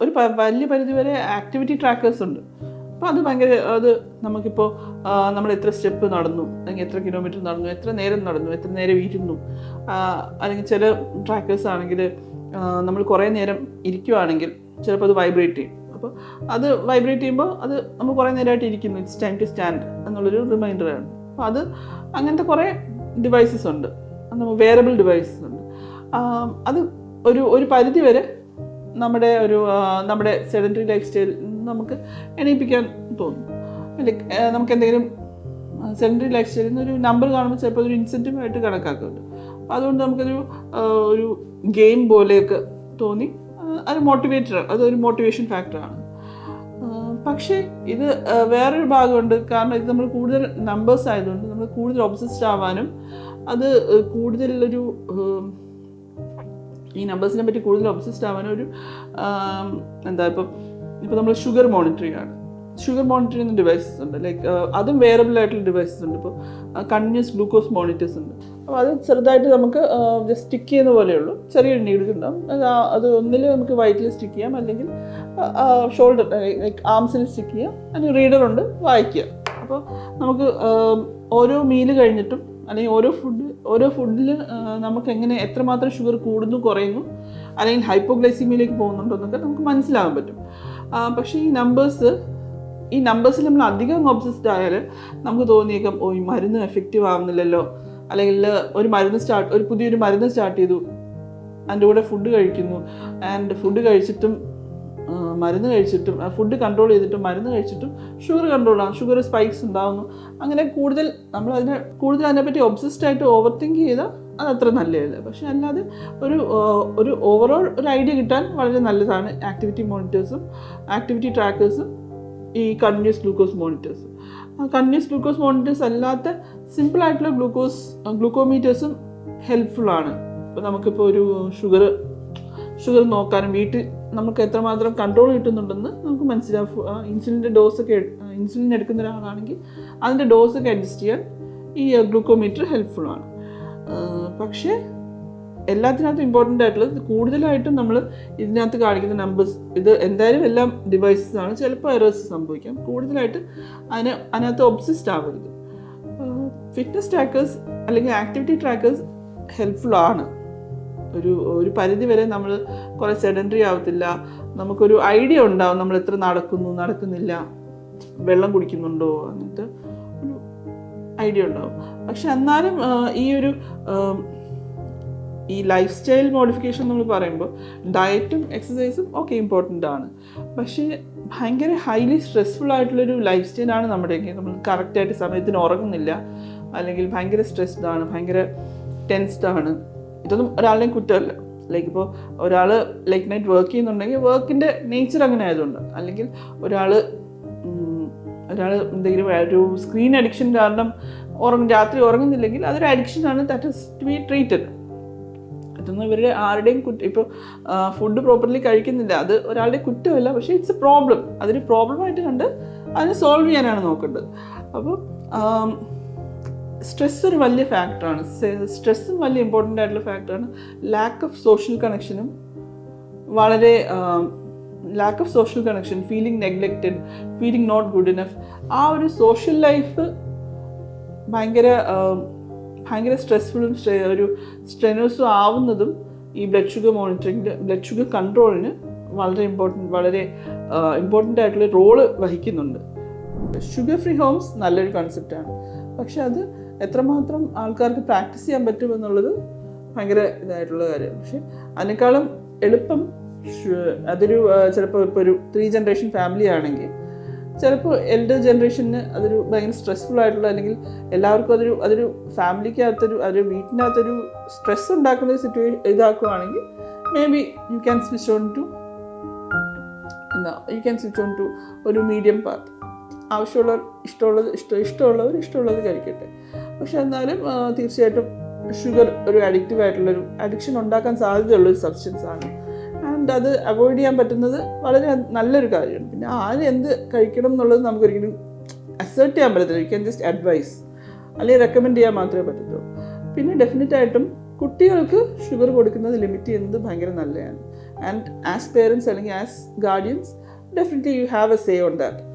ഒരു വലിയ പരിധി വരെ ആക്ടിവിറ്റി ട്രാക്കേഴ്സ് ഉണ്ട്. അപ്പോൾ അത് ഭയങ്കര അത് നമുക്കിപ്പോൾ നമ്മൾ എത്ര സ്റ്റെപ്പ് നടന്നു, അല്ലെങ്കിൽ എത്ര കിലോമീറ്റർ നടന്നു, എത്ര നേരം നടന്നു, എത്ര നേരം ഇരുന്നു, അല്ലെങ്കിൽ ചില ട്രാക്കേഴ്സ് ആണെങ്കിൽ നമ്മൾ കുറേ നേരം ഇരിക്കുവാണെങ്കിൽ ചിലപ്പോൾ അത് വൈബ്രേറ്റ് ചെയ്യും. അപ്പോൾ അത് വൈബ്രേറ്റ് ചെയ്യുമ്പോൾ അത് നമ്മൾ കുറേ നേരമായിട്ട് ഇരിക്കുന്നു, ഇറ്റ്സ് ടൈം ടു സ്റ്റാൻഡ് എന്നുള്ളൊരു റിമൈൻഡറാണ്. അപ്പോൾ അത് അങ്ങനത്തെ കുറേ ഡിവൈസസ് ഉണ്ട്, വെയറബിൾ ഡിവൈസസ് ഉണ്ട്. അത് ഒരു പരിധി വരെ നമ്മുടെ സെഡൻറ്ററി ലൈഫ് സ്റ്റൈൽ നമുക്ക് എണീപ്പിക്കാൻ തോന്നും. ലൈക്ക് നമുക്ക് എന്തെങ്കിലും സെഡൻറ്ററി ലൈഫ് സ്റ്റൈലിൽ നിന്ന് ഒരു നമ്പർ കാണുമ്പോൾ ചിലപ്പോൾ ഒരു ഇൻസെൻറ്റീവായിട്ട് കണക്കാക്കുന്നുണ്ട്. അപ്പോൾ അതുകൊണ്ട് നമുക്കൊരു ഗെയിം പോലെയൊക്കെ തോന്നി, അതൊരു മോട്ടിവേഷൻ ഫാക്ടറാണ്. പക്ഷേ ഇത് വേറൊരു ഭാഗമുണ്ട്. കാരണം ഇത് നമ്മൾ കൂടുതൽ നമ്പേഴ്സ് ആയതുകൊണ്ട് നമ്മൾ കൂടുതൽ ഒബ്സസ്ഡ് ആവാനും അത് കൂടുതലൊരു ഈ നമ്പേഴ്സിനെ പറ്റി കൂടുതൽ ഒബ്സസ്ഡ് ആവാനും ഒരു ഇപ്പോൾ നമ്മൾ ഷുഗർ മോണിറ്റർ ചെയ്യുന്ന ഡിവൈസസ് ഉണ്ട്. ലൈക്ക് അതും വെയറബിൾ ആയിട്ടുള്ള ഡിവൈസസ് ഉണ്ട്. ഇപ്പോൾ കണ്ടിന്യൂസ് ഗ്ലൂക്കോസ് മോണിറ്റേഴ്സ് ഉണ്ട്. അപ്പോൾ അത് ചെറുതായിട്ട് നമുക്ക് ജസ്റ്റ് സ്റ്റിക്ക് ചെയ്യുന്ന പോലെയുള്ളൂ, ചെറിയൊരു നീഡിൽ ഉണ്ടാവും. അത് ഒന്നിൽ നമുക്ക് വയറ്റിൽ സ്റ്റിക്ക് ചെയ്യാം, അല്ലെങ്കിൽ ഷോൾഡർ ലൈക്ക് ആംസിൽ സ്റ്റിക്ക് ചെയ്യാം. അതിന് റീഡറുണ്ട്, വായിക്കുക. അപ്പോൾ നമുക്ക് ഓരോ മീല് കഴിഞ്ഞിട്ടും അല്ലെങ്കിൽ ഓരോ ഫുഡിൽ നമുക്ക് എങ്ങനെ എത്രമാത്രം ഷുഗർ കൂടുന്നു, കുറയുന്നു, അല്ലെങ്കിൽ ഹൈപ്പോഗ്ലൈസീമിയയിലേക്ക് പോകുന്നുണ്ടോ എന്നൊക്കെ നമുക്ക് മനസ്സിലാകാൻ പറ്റും. പക്ഷേ ഈ നമ്പേഴ്സിൽ നമ്മൾ അധികം ഒബ്സസ്ഡ് ആയാൽ നമുക്ക് തോന്നിയേക്കാം, ഈ മരുന്ന് എഫക്റ്റീവ് ആവുന്നില്ലല്ലോ, അല്ലെങ്കിൽ ഒരു പുതിയൊരു മരുന്ന് സ്റ്റാർട്ട് ചെയ്തു, അതിൻ്റെ കൂടെ ഫുഡ് കഴിക്കുന്നു, ആൻഡ് ഫുഡ് കൺട്രോൾ ചെയ്തിട്ടും മരുന്ന് കഴിച്ചിട്ടും ഷുഗർ കൺട്രോളാണ്, ഷുഗർ സ്പൈക്സ് ഉണ്ടാകുന്നു. അങ്ങനെ കൂടുതൽ അതിനെപ്പറ്റി ഒബ്സസ്ഡ് ആയിട്ട് ഓവർ തിങ്ക് ചെയ്താൽ അത് അത്ര നല്ലതല്ല. പക്ഷെ അല്ലാതെ ഒരു ഓവറോൾ ഒരു ഐഡിയ കിട്ടാൻ വളരെ നല്ലതാണ് ആക്ടിവിറ്റി മോണിറ്റേഴ്സും ആക്ടിവിറ്റി ട്രാക്കേഴ്സും ഈ continuous glucose monitors. Continuous glucose monitors അല്ലാത്ത സിമ്പിളായിട്ടുള്ള ഗ്ലൂക്കോമീറ്റേഴ്സും ഹെൽപ്ഫുള്ളാണ്. ഇപ്പോൾ നമുക്കിപ്പോൾ ഒരു ഷുഗർ നോക്കാനും വീട്ടിൽ നമുക്ക് എത്രമാത്രം കൺട്രോൾ കിട്ടുന്നുണ്ടെന്ന് നമുക്ക് മനസ്സിലാവും. ഇൻസുലിൻ എടുക്കുന്ന ഒരാളാണെങ്കിൽ അതിൻ്റെ ഡോസൊക്കെ അഡ്ജസ്റ്റ് ചെയ്യാൻ ഈ ഗ്ലൂക്കോമീറ്റർ ഹെൽപ്ഫുള്ളാണ്. പക്ഷേ എല്ലാത്തിനകത്തും ഇമ്പോർട്ടൻ്റ് ആയിട്ടുള്ളത് കൂടുതലായിട്ടും നമ്മൾ ഇതിനകത്ത് കാണിക്കുന്ന നമ്പേഴ്സ്, ഇത് എന്തായാലും എല്ലാം ഡിവൈസസ് ആണ്, ചിലപ്പോൾ എറേഴ്സ് സംഭവിക്കാം. കൂടുതലായിട്ട് അതിനകത്ത് ഒബ്സസ്ഡ് ആവരുത്. ഫിറ്റ്നസ് ട്രാക്കേഴ്സ് അല്ലെങ്കിൽ ആക്ടിവിറ്റി ട്രാക്കേഴ്സ് ഹെൽപ്ഫുൾ ആണ്. ഒരു പരിധി വരെ നമ്മൾ കുറേ സെഡൻറ്ററി ആവത്തില്ല, നമുക്കൊരു ഐഡിയ ഉണ്ടാവും നമ്മൾ എത്ര നടക്കുന്നില്ല, വെള്ളം കുടിക്കുന്നുണ്ടോ, അങ്ങനത്തെ ഒരു ഐഡിയ ഉണ്ടാവും. പക്ഷെ എന്നാലും ഈ ലൈഫ് സ്റ്റൈൽ മോഡിഫിക്കേഷൻ നമ്മൾ പറയുമ്പോൾ ഡയറ്റും എക്സസൈസും ഒക്കെ ഇമ്പോർട്ടൻ്റ് ആണ്. പക്ഷേ ഭയങ്കര ഹൈലി സ്ട്രെസ്ഫുൾ ആയിട്ടുള്ളൊരു ലൈഫ് സ്റ്റൈലാണ് നമ്മുടെയൊക്കെ. നമ്മൾ കറക്റ്റായിട്ട് സമയത്തിന് ഉറങ്ങുന്നില്ല, അല്ലെങ്കിൽ ഭയങ്കര സ്ട്രെസ്ഡ് ആണ്, ഭയങ്കര ടെൻസ്ഡ് ആണ്. ഇതൊന്നും ഒരാളുടെയും കുറ്റമല്ല. ലൈക്ക് ഇപ്പോൾ ഒരാൾ ലൈക്ക് നൈറ്റ് വർക്ക് ചെയ്യുന്നുണ്ടെങ്കിൽ വർക്കിൻ്റെ നേച്ചർ അങ്ങനെ ആയതുകൊണ്ട്, അല്ലെങ്കിൽ ഒരാൾ എന്തെങ്കിലും ഒരു സ്ക്രീൻ അഡിക്ഷൻ കാരണം രാത്രി ഉറങ്ങുന്നില്ലെങ്കിൽ അതൊരു അഡിക്ഷനാണ്, that is to be treated. ഇതൊന്നും ഇവരുടെ ആരുടെയും ഇപ്പോൾ ഫുഡ് പ്രോപ്പർലി കഴിക്കുന്നില്ല, അത് ഒരാളുടെ കുറ്റമല്ല. പക്ഷേ ഇറ്റ്സ് എ പ്രോബ്ലം. അതൊരു പ്രോബ്ലമായിട്ട് കണ്ട് അതിനെ സോൾവ് ചെയ്യാനാണ് നോക്കേണ്ടത്. അപ്പോൾ സ്ട്രെസ് ഒരു വലിയ ഫാക്ടറാണ്. സ്ട്രെസ്സും വലിയ ഇമ്പോർട്ടൻ്റ് ആയിട്ടുള്ള ഫാക്ടറാണ്. Lack of social connection, feeling neglected, feeling not good enough, ആ ഒരു സോഷ്യൽ ലൈഫ് ഭയങ്കര സ്ട്രെസ്ഫുള്ളും ഒരു സ്ട്രെനേഴ്സും ആവുന്നതും ഈ ബ്ലഡ് ഷുഗർ കൺട്രോളിന് വളരെ ഇമ്പോർട്ടൻ്റ് ആയിട്ടുള്ള റോള് വഹിക്കുന്നുണ്ട്. ഷുഗർ ഫ്രീ ഹോംസ് നല്ലൊരു കൺസെപ്റ്റാണ്. പക്ഷെ അത് എത്രമാത്രം ആൾക്കാർക്ക് പ്രാക്ടീസ് ചെയ്യാൻ പറ്റുമെന്നുള്ളത് ഭയങ്കര ഇതായിട്ടുള്ള കാര്യമാണ്. പക്ഷെ അതിനേക്കാളും എളുപ്പം ചിലപ്പോൾ ഇപ്പോൾ ഒരു 3 ജനറേഷൻ ഫാമിലി ആണെങ്കിൽ ചിലപ്പോൾ എൽഡർ ജനറേഷന് അതൊരു ഭയങ്കര സ്ട്രെസ്ഫുൾ ആയിട്ടുള്ള, അല്ലെങ്കിൽ എല്ലാവർക്കും അതൊരു ഫാമിലിക്കകത്തൊരു വീട്ടിനകത്തൊരു സ്ട്രെസ് ഉണ്ടാക്കുന്ന ഇതാക്കുകയാണെങ്കിൽ maybe you can switch on to ഒരു മീഡിയം പാത്ത്. ആവശ്യമുള്ളവർ ഇഷ്ടമുള്ളവർ കഴിക്കട്ടെ. പക്ഷെ എന്നാലും തീർച്ചയായിട്ടും ഷുഗർ ഒരു അഡിക്ഷൻ ഉണ്ടാക്കാൻ സാധ്യതയുള്ളൊരു സബ്സ്റ്റൻസ് ആണ്. ആൻഡ് അത് അവോയ്ഡ് ചെയ്യാൻ പറ്റുന്നത് വളരെ നല്ലൊരു കാര്യമാണ്. പിന്നെ ആര് എന്ത് കഴിക്കണം എന്നുള്ളത് നമുക്കൊരിക്കലും അസേർട്ട് ചെയ്യാൻ പറ്റത്തില്ല. യു ക്യാൻ ജസ്റ്റ് അഡ്വൈസ്, അല്ലെങ്കിൽ റെക്കമെൻഡ് ചെയ്യാൻ മാത്രമേ പറ്റത്തുള്ളൂ. പിന്നെ ഡെഫിനറ്റായിട്ടും കുട്ടികൾക്ക് ഷുഗർ കൊടുക്കുന്നത് ലിമിറ്റ് ചെയ്യുന്നത് ഭയങ്കര നല്ലതാണ്. ആൻഡ് ആസ് പേരൻസ് അല്ലെങ്കിൽ as guardians definitely you have A say on that.